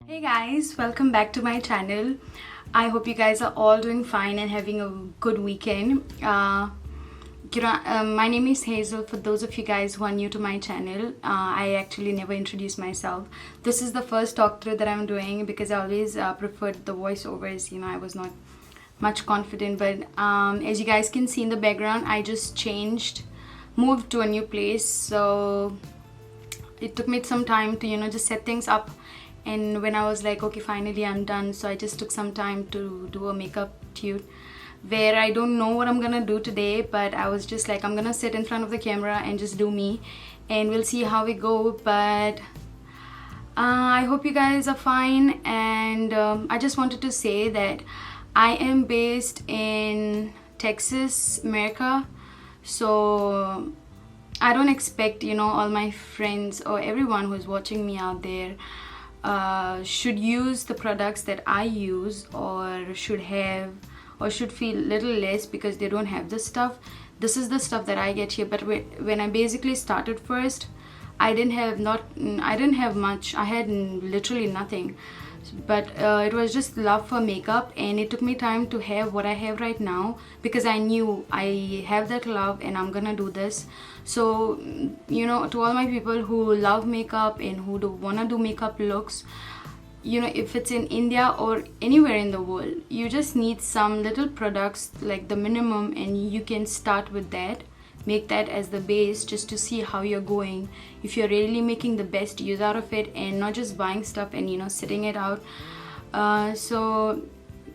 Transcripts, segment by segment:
Hey guys, welcome back to my channel. I hope you guys are all doing fine and having a good weekend. My name is Hazel. For those of you guys who are new to my channel, I actually never introduced myself. This is the first talk through that I'm doing because I always preferred the voiceovers. I was not much confident, but as you guys can see in the background, I just moved to a new place, so it took me some time to just set things up. And when I was like, okay, finally I'm done, so I just took some time to do a makeup tutorial where I don't know what I'm gonna do today, but I was just like, I'm gonna sit in front of the camera and just do me, and we'll see how we go. But I hope you guys are fine. And I just wanted to say that I am based in Texas, America, so I don't expect all my friends or everyone who's watching me out there should use the products that I use, or should feel little less because they don't have this stuff. This is the stuff that I get here. But when I basically started first, I didn't have much. I had literally nothing, but it was just love for makeup, and it took me time to have what I have right now because I knew I have that love and I'm gonna do this. So to all my people who love makeup and who wanna do makeup looks, if it's in India or anywhere in the world, you just need some little products, like the minimum, and you can start with that. Make that as the base just to see how you're going, if you're really making the best use out of it and not just buying stuff and sitting it out.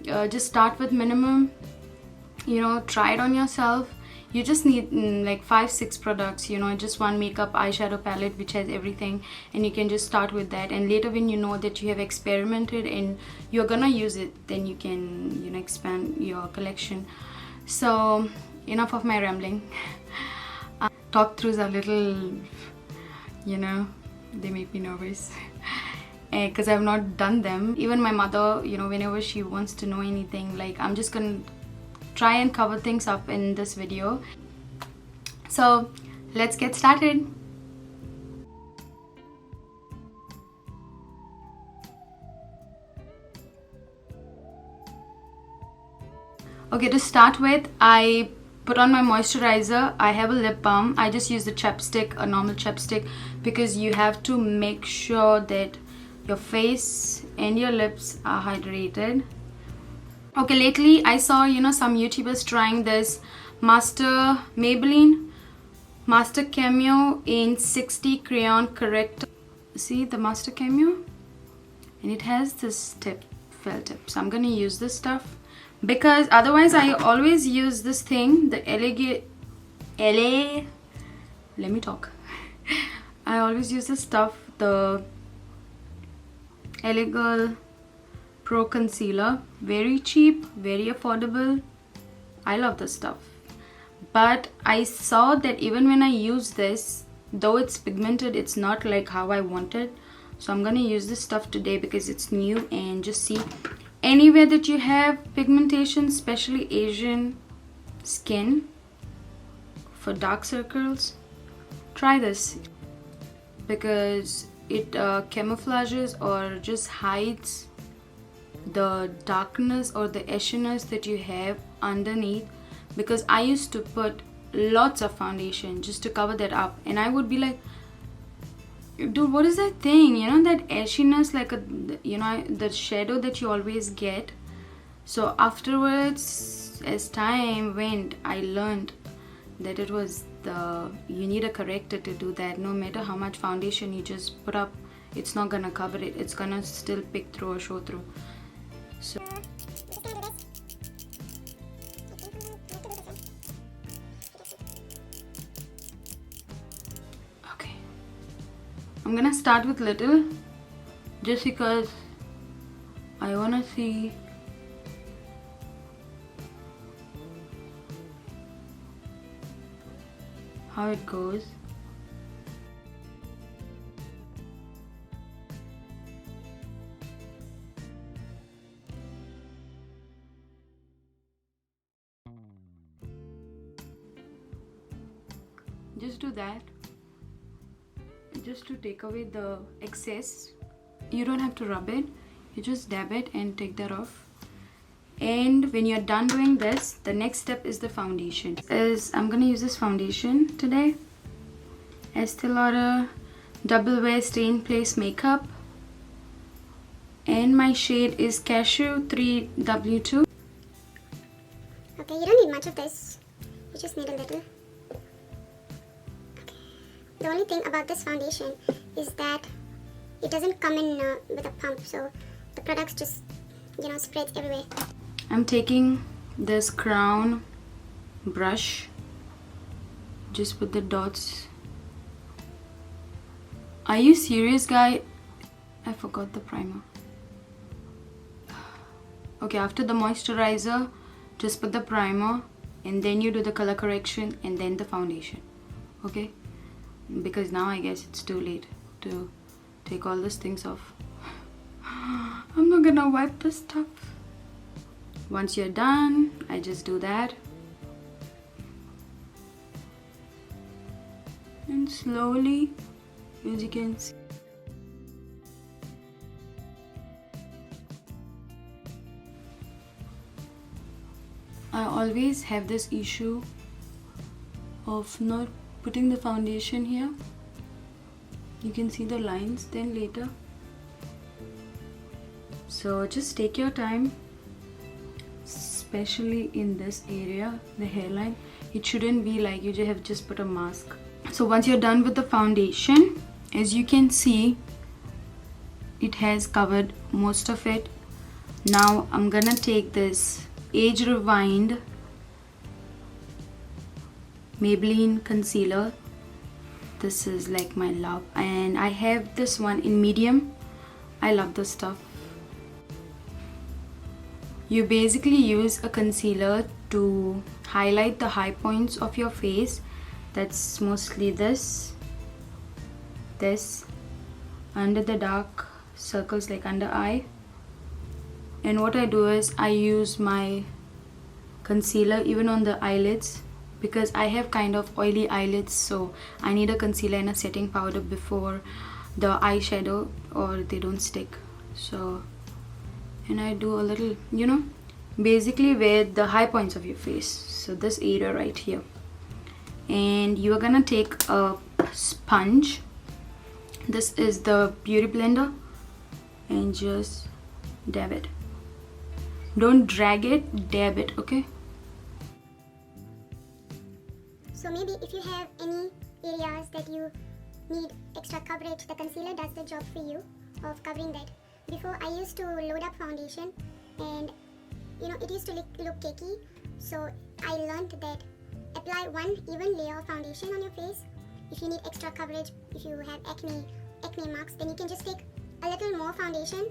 Just start with minimum, try it on yourself. You just need like 5-6 products, just one makeup eyeshadow palette which has everything, and you can just start with that. And later, when you know that you have experimented and you're gonna use it, then you can expand your collection. So enough of my rambling. Talk throughs are little, they make me nervous because I've not done them. Even my mother, whenever she wants to know anything, like, I'm just gonna try and cover things up in this video. So let's get started. Okay, to start with, I put on my moisturizer. I have a lip balm. I just use the chapstick, a normal chapstick, because you have to make sure that your face and your lips are hydrated. Okay, lately I saw some YouTubers trying this Maybelline Master Camo in 60 crayon corrector. See the Master Camo, and it has this felt tip. So I'm gonna use this stuff because otherwise I always use this thing, the let me talk. I always use this stuff, the Illegal Pro Concealer. Very cheap, very affordable. I love this stuff. But I saw that even when I use this, though it's pigmented, it's not like how I wanted. So I'm gonna use this stuff today because it's new. And just see, anywhere that you have pigmentation, especially Asian skin, for dark circles, try this because it camouflages or just hides the darkness or the ashiness that you have underneath. Because I used to put lots of foundation just to cover that up, and I would be like, dude, what is that thing, that ashiness, like the shadow that you always get. So afterwards, as time went, I learned that it was you need a corrector to do that. No matter how much foundation you just put up, it's not gonna cover it. It's gonna still pick through or show through. So okay, I'm gonna start with little just because I wanna see how it goes. Just do that, just to take away the excess. You don't have to rub it. you just dab it and take that off. And when you're done doing this, the next step is the foundation. I'm gonna use this foundation today. Estée Lauder Double Wear Stay in Place Makeup, and my shade is Cashew 3W2. Okay, you don't need much of this, you just need a little. Okay. The only thing about this foundation is that it doesn't come in with a pump, so the product just, you know, spreads everywhere. I'm taking this crown brush, just put the dots. Are you serious, guy? I forgot the primer. Okay, after the moisturizer, just put the primer and then you do the color correction and then the foundation. Okay? Because now I guess it's too late to take all these things off. I'm not gonna wipe this stuff. Once you're done, I just do that. And slowly, as you can see, I always have this issue of not putting the foundation here. You can see the lines then later. So just take your time, especially in this area, the hairline. It shouldn't be like you have just put a mask. So once you're done with the foundation, as you can see, it has covered most of it. Now I'm gonna take this age rewind Maybelline concealer. This is like my love, and I have this one in medium. I love this stuff. You basically use a concealer to highlight the high points of your face. That's mostly this, under the dark circles, like under eye. And what I do is I use my concealer even on the eyelids, because I have kind of oily eyelids, so I need a concealer and a setting powder before the eyeshadow or they don't stick. So, and I do a little, you know, basically where the high points of your face. So this area right here. And you are gonna take a sponge. This is the beauty blender, and just dab it. Don't drag it, dab it, okay? So maybe if you have any areas that you need extra coverage, the concealer does the job for you of covering that. Before, I used to load up foundation and you know, it used to look cakey, so I learned that apply one even layer of foundation on your face. If you need extra coverage, if you have acne marks, then you can just take a little more foundation,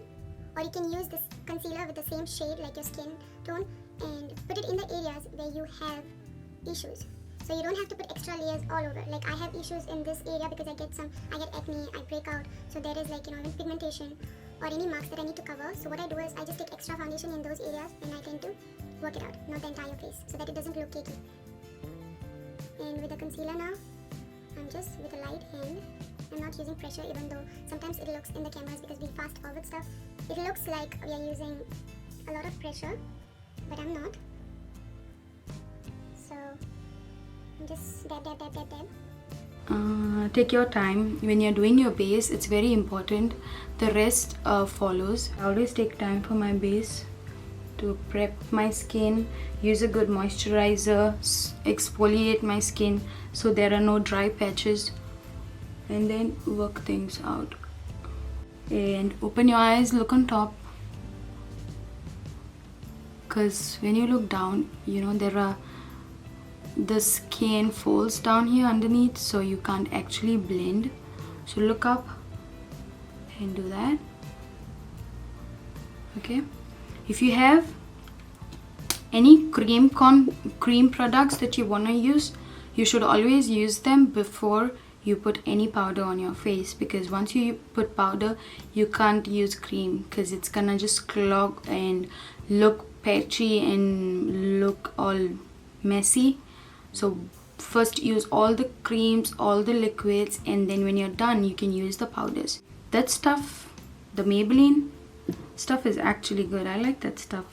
or you can use this concealer with the same shade like your skin tone and put it in the areas where you have issues. So you don't have to put extra layers all over. Like I have issues in this area because I get acne, I break out, so there is like, you know, pigmentation or any marks that I need to cover. So what I do is I just take extra foundation in those areas and I tend to work it out, not the entire face, so that it doesn't look cakey. And with the concealer now, I'm just with a light hand. I'm not using pressure, even though sometimes it looks in the cameras, because we fast forward stuff, it looks like we are using a lot of pressure, but I'm not. So I'm just dab. Take your time when you're doing your base. It's very important. The rest follows. I always take time for my base to prep my skin, use a good moisturizer, exfoliate my skin so there are no dry patches, and then work things out. And open your eyes, look on top, because when you look down, you know, the skin folds down here underneath, so you can't actually blend. So look up and do that. Okay, if you have any cream products that you want to use, you should always use them before you put any powder on your face, because once you put powder, you can't use cream because it's gonna just clog and look patchy and look all messy. So first use all the creams, all the liquids, and then when you're done, you can use the powders. That stuff, the Maybelline stuff is actually good. I like that stuff.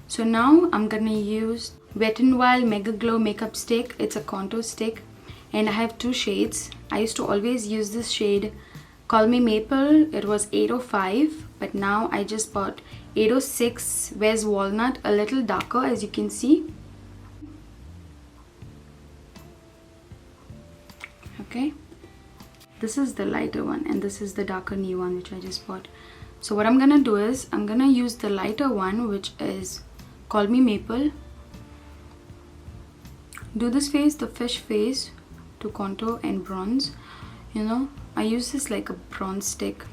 So now I'm gonna use Wet n Wild Mega Glow Makeup Stick. It's a contour stick and I have 2 shades. I used to always use this shade Call Me Maple. It was 805, but now I just bought 806 Where's Walnut, a little darker, as you can see. Okay, this is the lighter one and this is the darker new one which I just bought. So what I'm gonna do is I'm gonna use the lighter one, which is Call Me Maple. Do this face, the fish face, to contour and bronze. You know, I use this like a bronze stick.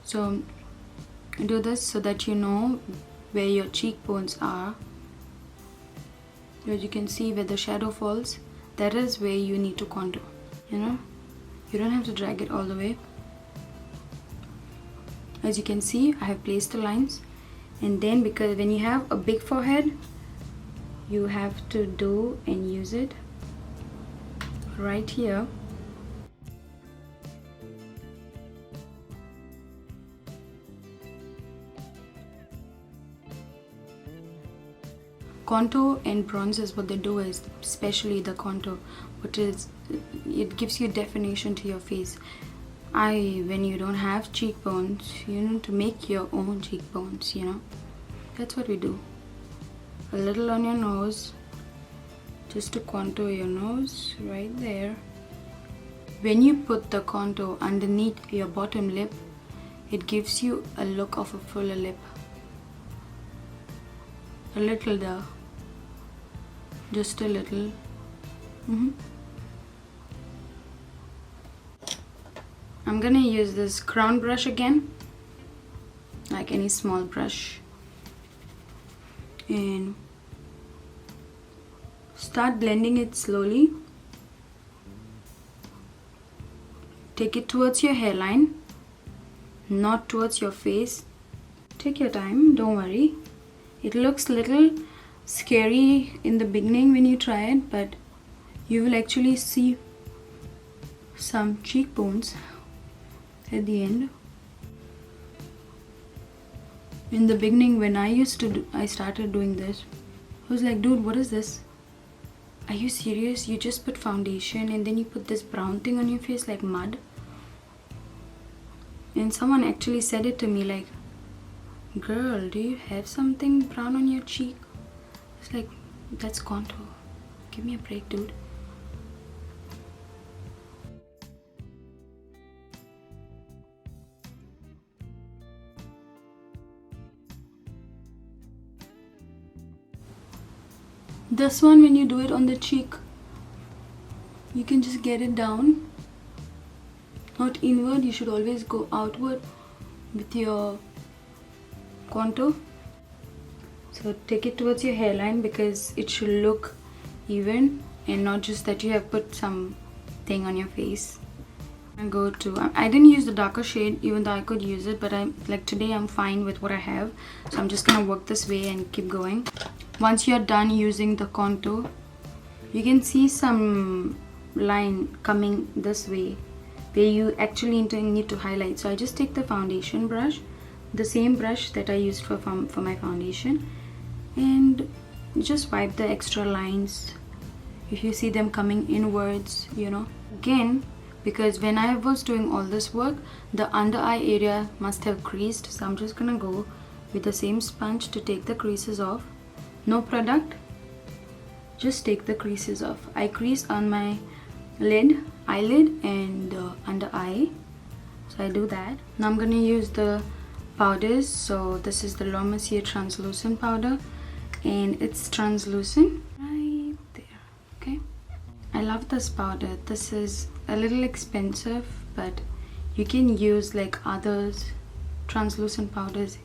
So do this so that you know where your cheekbones are. As you can see where the shadow falls, that is where you need to contour. You know, you don't have to drag it all the way. As you can see, I have placed the lines, and then because when you have a big forehead, you have to do and use it right here. Contour and bronze is what they do, is especially the contour, which is, it gives you definition to your face. When you don't have cheekbones, you need to make your own cheekbones, you know. That's what we do. A little on your nose, just to contour your nose right there. When you put the contour underneath your bottom lip, it gives you a look of a fuller lip. A little there, just a little. I'm gonna use this crown brush again, like any small brush, and start blending it slowly. Take it towards your hairline, not towards your face. Take your time, don't worry. It looks little scary in the beginning when you try it, but you will actually see some cheekbones at the end. In the beginning, when I started doing this, I was like, dude, what is this? Are you serious? You just put foundation and then you put this brown thing on your face like mud? And someone actually said it to me like, girl, do you have something brown on your cheek? It's like, that's contour. Give me a break, dude. This one, when you do it on the cheek, you can just get it down, not inward. You should always go outward with your contour. So take it towards your hairline because it should look even and not just that you have put something on your face. I didn't use the darker shade even though I could use it, but today I'm fine with what I have, so I'm just gonna work this way and keep going. Once you're done using the contour, you can see some line coming this way where you actually need to highlight. So I just take the foundation brush, the same brush that I used for my foundation, and just wipe the extra lines if you see them coming inwards, you know. Again, because when I was doing all this work, the under eye area must have creased, so I'm just gonna go with the same sponge to take the creases off. No product, just take the creases off. I crease on my eyelid and under eye, so I do that. Now I'm gonna use the powders. So this is the Mercier translucent powder, and it's translucent right there. Okay, I love this powder. This is a little expensive, but you can use like others translucent powders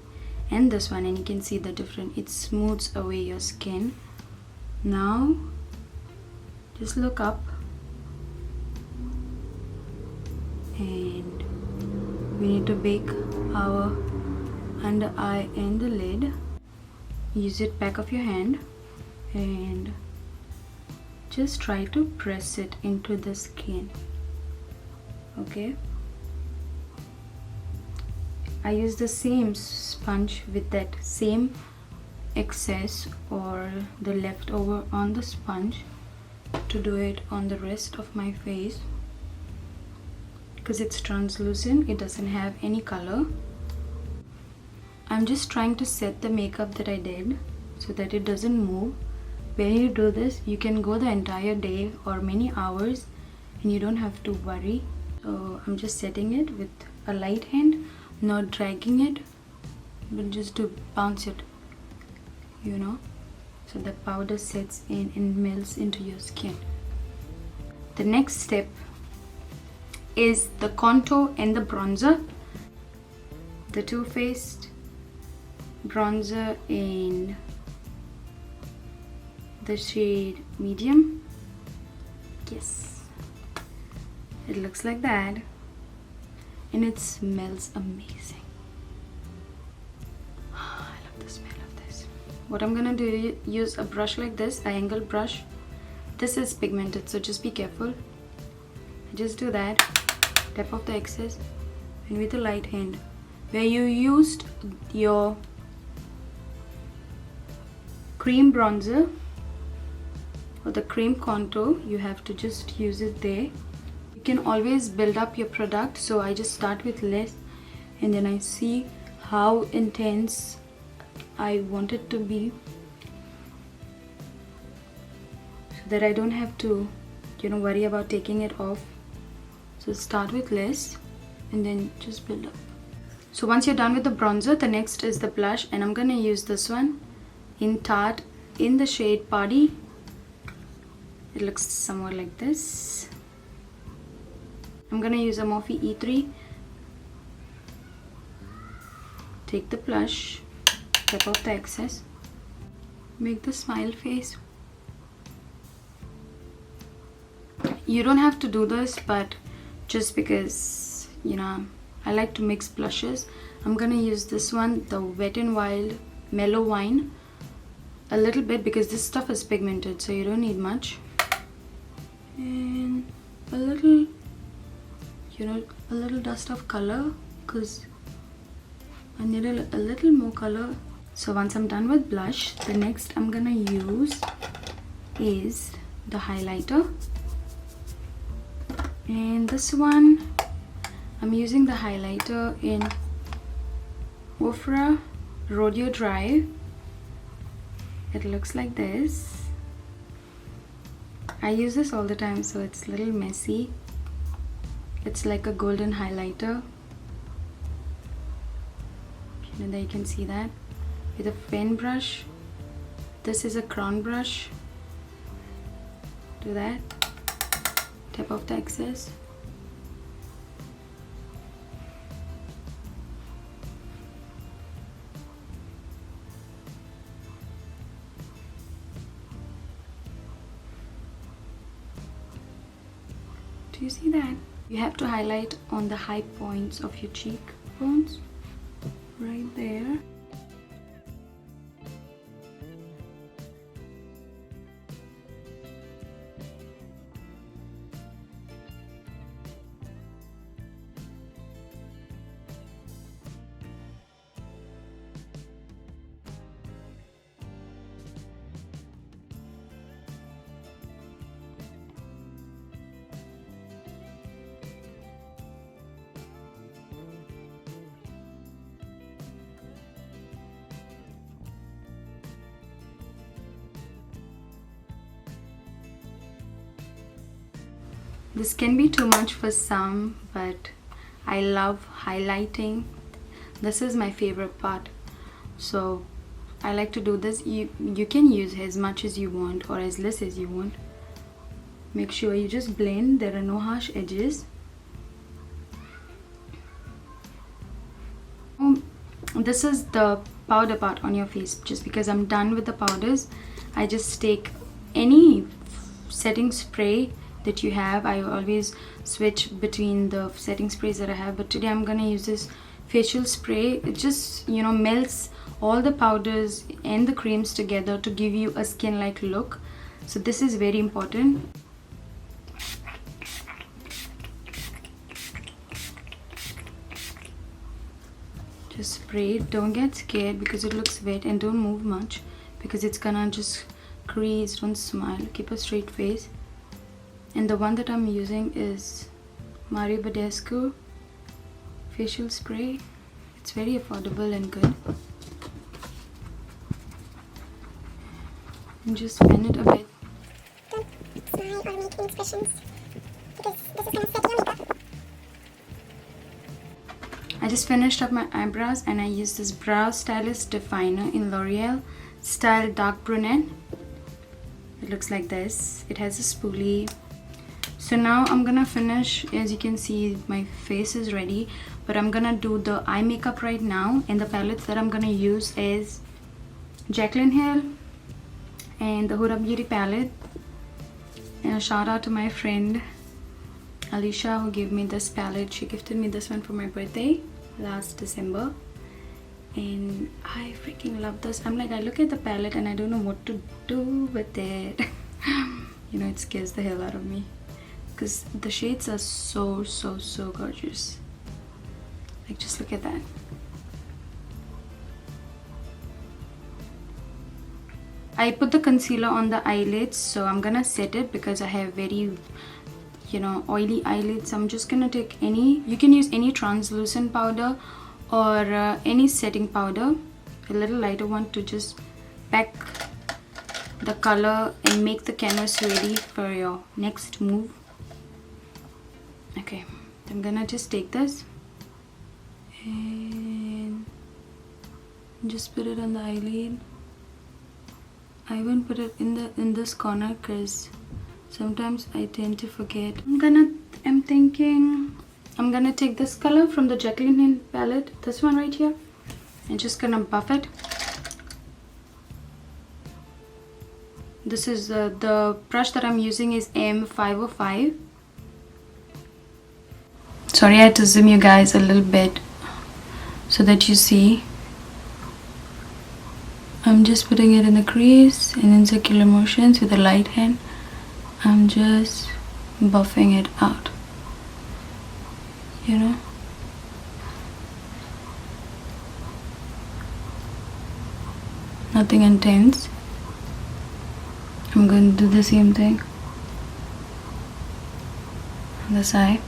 and this one, and you can see the difference. It smooths away your skin. Now just look up, and we need to bake our under eye and the lid. Use it back of your hand and just try to press it into the skin. Okay, I use the same sponge with that same excess or the leftover on the sponge to do it on the rest of my face, because it's translucent, it doesn't have any color. I'm just trying to set the makeup that I did so that it doesn't move. When you do this, you can go the entire day or many hours and you don't have to worry. So I'm just setting it with a light hand, not dragging it, but just to bounce it, you know, so the powder sets in and melts into your skin. The next step is the contour and the bronzer. The Too Faced bronzer in the shade medium. Yes, it looks like that and it smells amazing. I love the smell of this. What I'm gonna do, use a brush like this, an angle brush. This is pigmented, so just be careful. Just do that, tap off the excess, and with a light hand, where you used your cream bronzer or the cream contour, you have to just use it there. You can always build up your product, so I just start with less and then I see how intense I want it to be, so that I don't have to, you know, worry about taking it off. So start with less and then just build up. So once you're done with the bronzer, the next is the blush, and I'm gonna use this one in Tarte in the shade Party. It looks somewhat like this. I'm gonna use a Morphe E3. Take the blush, tap off the excess, make the smile face. You don't have to do this, but just because, you know, I like to mix blushes, I'm gonna use this one, the Wet n Wild Mellow Wine, a little bit, because this stuff is pigmented, so you don't need much. And a little, you know, a little dust of color, because I need a little more color. So once I'm done with blush, the next I'm gonna use is the highlighter. And this one, I'm using the highlighter in Ofra Rodeo Dry. It looks like this. I use this all the time, so it's a little messy. It's like a golden highlighter. And there you can see that. With a pen brush. This is a crown brush. Do that. Tap off the excess. Do you see that? You have to highlight on the high points of your cheekbones. Right there. This can be too much for some, but I love highlighting. This is my favorite part, so I like to do this. You can use as much as you want or as less as you want. Make sure you just blend. There are no harsh edges. This is the powder part on your face. Just because I'm done with the powders, I just take any setting spray that you have. I always switch between the setting sprays that I have, but today I'm gonna use this facial spray. It just, you know, melts all the powders and the creams together to give you a skin-like look. So this is very important. Just spray it. Don't get scared because it looks wet, and don't move much because it's gonna just crease. Don't smile. Keep a straight face. And the one that I'm using is Badescu facial spray. It's very affordable and good. And just fan it a bit. Don't smile or make any expressions because this is gonna set your makeup. I just finished up my eyebrows and I used this brow stylist definer in L'Oreal style dark brunette. It looks like this. It has a spoolie. So now I'm gonna finish. As you can see, my face is ready, but I'm gonna do the eye makeup right now. And the palettes that I'm gonna use is Jaclyn Hill and the Huda Beauty palette. And a shout out to my friend Alicia who gave me this palette. She gifted me this one for my birthday last December, and I freaking love this. I'm like, I look at the palette and I don't know what to do with it. You know, it scares the hell out of me because the shades are so gorgeous. Like, just look at that. I put the concealer on the eyelids, so I'm gonna set it because I have very, you know, oily eyelids. I'm just gonna take any, you can use any translucent powder or any setting powder, a little lighter one, to just pack the color and make the canvas ready for your next move. Okay, I'm gonna just take this and just put it on the eyelid. I won't put it in this corner because sometimes I tend to forget. I'm thinking I'm gonna take this color from the Jaclyn Hill palette, this one right here, and just gonna buff it. This is the brush that I'm using is M505. Sorry, I had to zoom you guys a little bit so that you see. I'm just putting it in the crease and in circular motions with a light hand. I'm just buffing it out, you know. Nothing intense. I'm going to do the same thing on the side.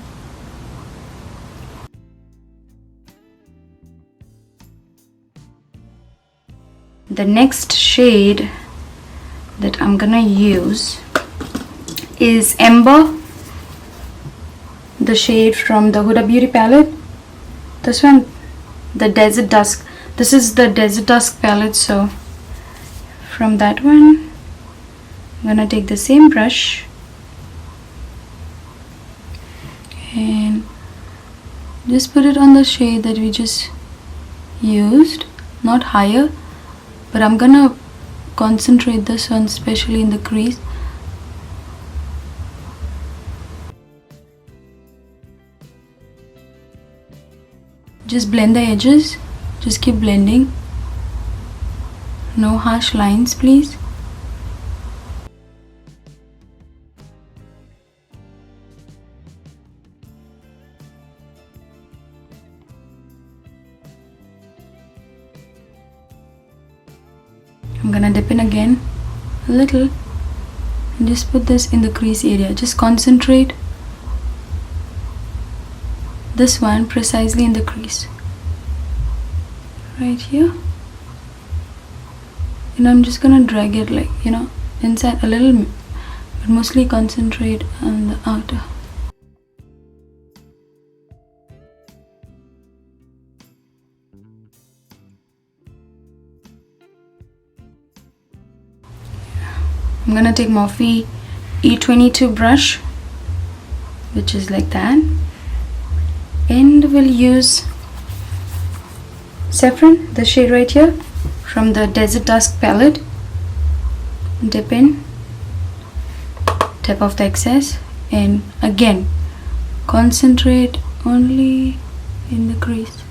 The next shade that I'm gonna use is Ember, the shade from the Huda Beauty palette. This one, the Desert Dusk. This is the Desert Dusk palette, so from that one I'm gonna take the same brush and just put it on the shade that we just used, not higher, but I'm gonna concentrate this one especially in the crease. Just blend the edges, just keep blending. No harsh lines, please. I'm gonna dip in again a little and just put this in the crease area. Just concentrate this one precisely in the crease right here, and I'm just gonna drag it, like, you know, inside a little, but mostly concentrate on the outer. I'm gonna take Morphe E22 brush, which is like that, and we'll use Saffron, the shade right here from the Desert Dusk palette. Dip in, tap off the excess, and again concentrate only in the crease,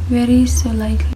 very so lightly.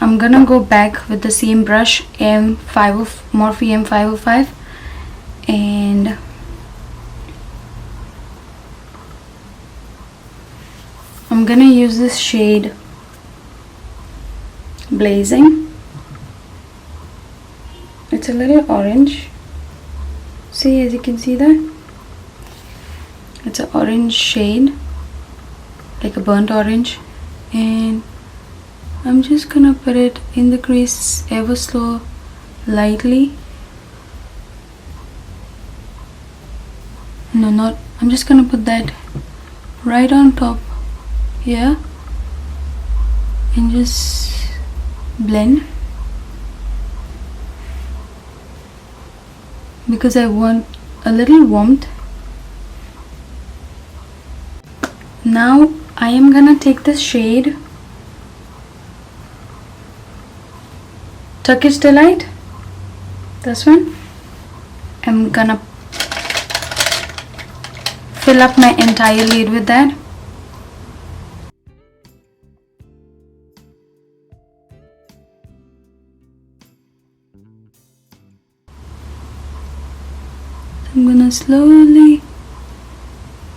I'm gonna go back with the same brush, Morphe M505, and I'm gonna use this shade Blazing. It's a little orange. See, as you can see that, it's an orange shade, like a burnt orange, and I'm just gonna put it in the crease ever so lightly. No, not, I'm just gonna put that right on top here and just blend, because I want a little warmth. Now I am gonna take this shade Turkish Delight, this one. I'm gonna fill up my entire lid with that. I'm gonna slowly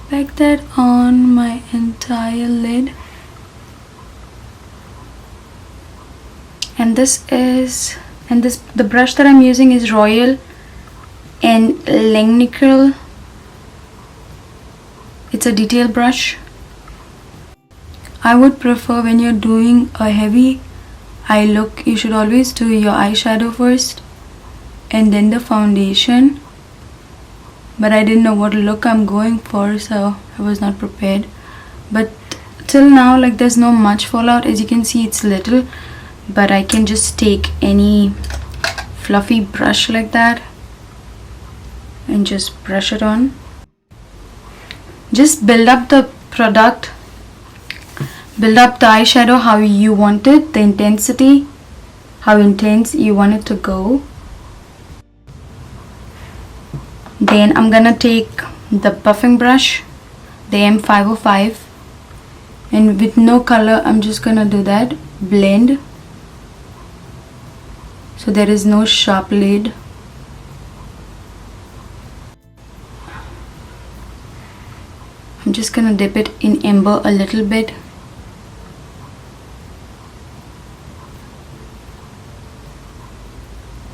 pack that on my entire lid. And the brush that I'm using is Royal and Langnickel. It's a detail brush. I would prefer, when you're doing a heavy eye look, you should always do your eyeshadow first and then the foundation. But I didn't know what look I'm going for, so I was not prepared. But till now, like, there's no much fallout. As you can see, it's little, but I can just take any fluffy brush like that and just brush it on. Just build up the product, build up the eyeshadow how you want it, the intensity, how intense you want it to go. Then I'm gonna take the buffing brush, the M505, and with no color I'm just gonna do that, blend, so there is no sharp lid. I'm just gonna dip it in amber a little bit.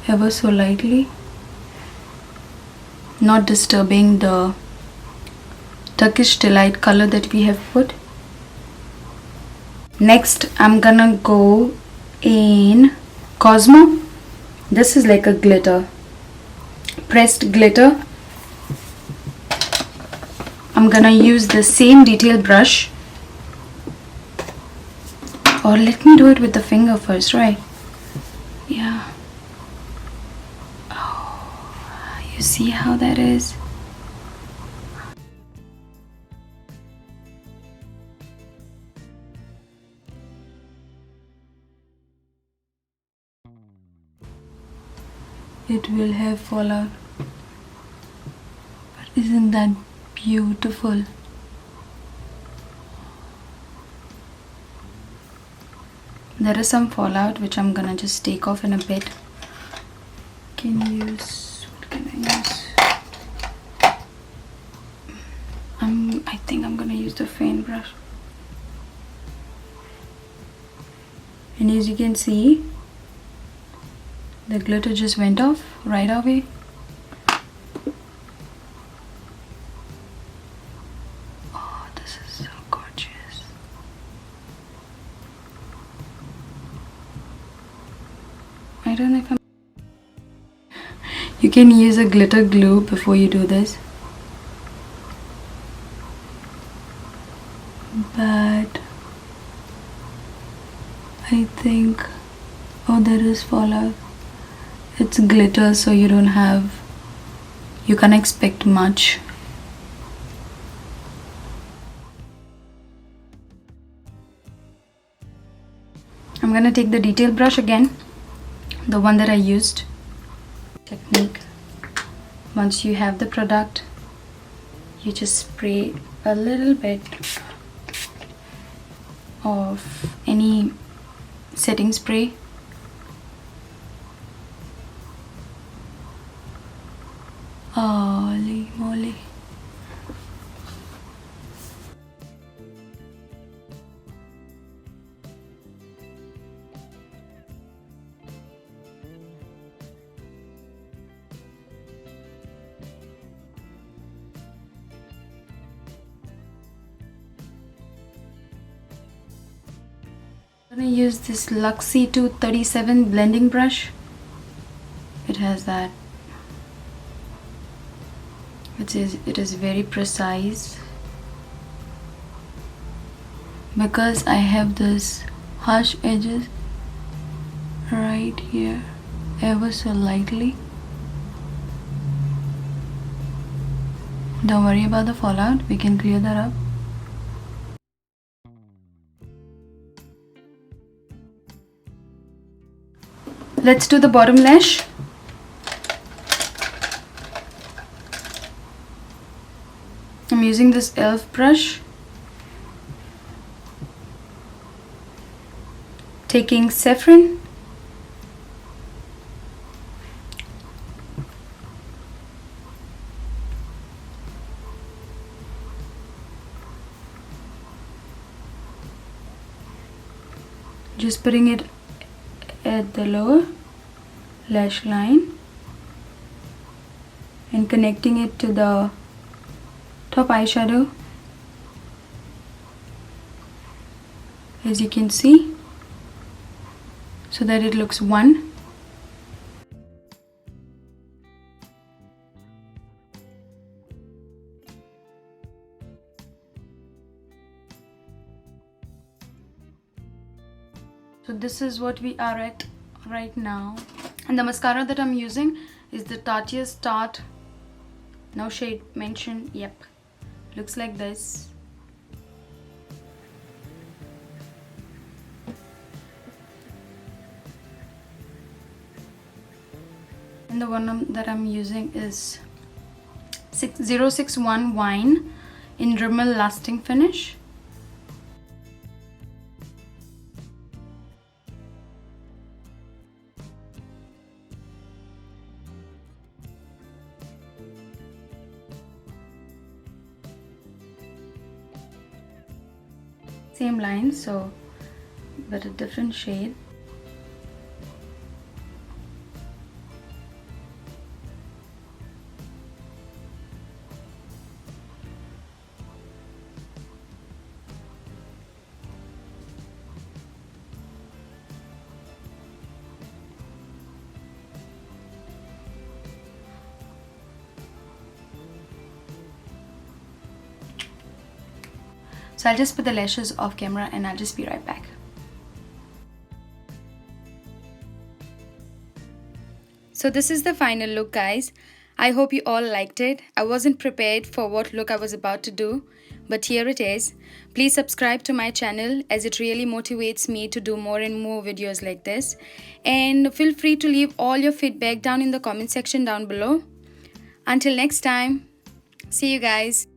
Ever so lightly, not disturbing the Turkish Delight color that we have put. Next I'm gonna go in Cosmo. This is like a glitter, pressed glitter. I'm gonna use the same detail brush, or let me do it with the finger first, right? Yeah. You see how that is? It will have fallout, but isn't that beautiful? There is some fallout which I'm gonna just take off in a bit. What can I use? I think I'm gonna use the faint brush. And as you can see, the glitter just went off right away. Oh, this is so gorgeous. I don't know if you can use a glitter glue before you do this. But I think, oh, there is fallout. It's glitter, so you can't expect much. I'm gonna take the detail brush again, the one that I used. Technique. Once you have the product, you just spray a little bit of any setting spray Holy moly. I'm gonna use this Luxie 237 blending brush. It has that. It is very precise because I have this harsh edges right here, ever so lightly. Don't worry about the fallout, we can clear that up. Let's do the bottom lash. I'm using this e.l.f. brush. Taking saffron. Just putting it at the lower lash line and connecting it to the top eyeshadow, as you can see, so that it looks one. So this is what we are at right now, and the mascara that I'm using is the Tarte, no shade mentioned. Yep, looks like this. And the one that I'm using is 061 Wine in Rimmel Lasting Finish. Same line, so but a different shade. So I'll just put the lashes off camera and I'll just be right back. So this is the final look, guys. I hope you all liked it. I wasn't prepared for what look I was about to do, but here it is. Please subscribe to my channel as it really motivates me to do more and more videos like this. And feel free to leave all your feedback down in the comment section down below. Until next time, see you guys.